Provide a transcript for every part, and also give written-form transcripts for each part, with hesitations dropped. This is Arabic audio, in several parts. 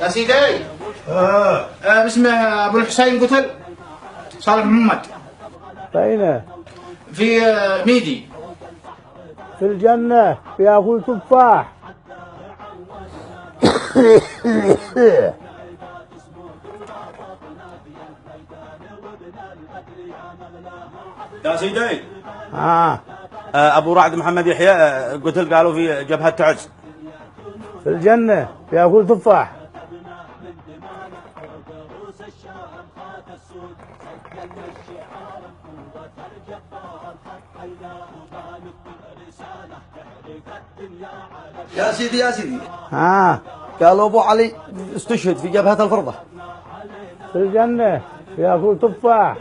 يا سيدي اسمه ابو الحسين قتل صالح محمد. أين؟ في ميدي. في الجنة ياكل تفاح. يا سيدي أبو رعد محمد يحيى قتل قالوا في جبهة تعز. في الجنة ياكل تفاح. يا سيدي قالوا أبو علي استشهد في جبهة الفرضة. في الجنة ياكل تفاح.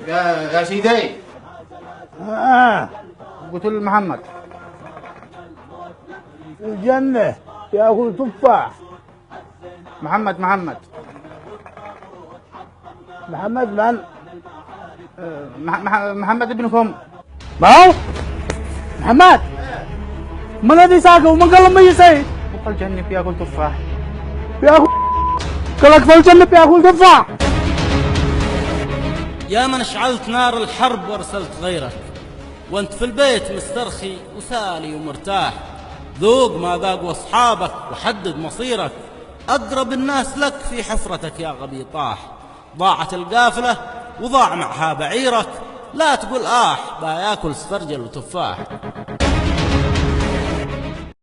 يا سيدي قتل محمد. في الجنة ياكل تفاح. محمد محمد من؟ محمد ابنكم. ما هو محمد من الذي ساقه ومن قال لما يسيد وقال الجنة بياكل تفاح. بياكل قالك في الجنة بياكل تفاح. يا من اشعلت نار الحرب وارسلت غيرك، وانت في البيت مسترخي وسالي ومرتاح. ذوق ما ذاقوا اصحابك وحدد مصيرك، اقرب الناس لك في حفرتك يا غبي طاح. ضاعت القافلة وضاع معها بعيرك، لا تقول باياكل سفرجل وتفاح.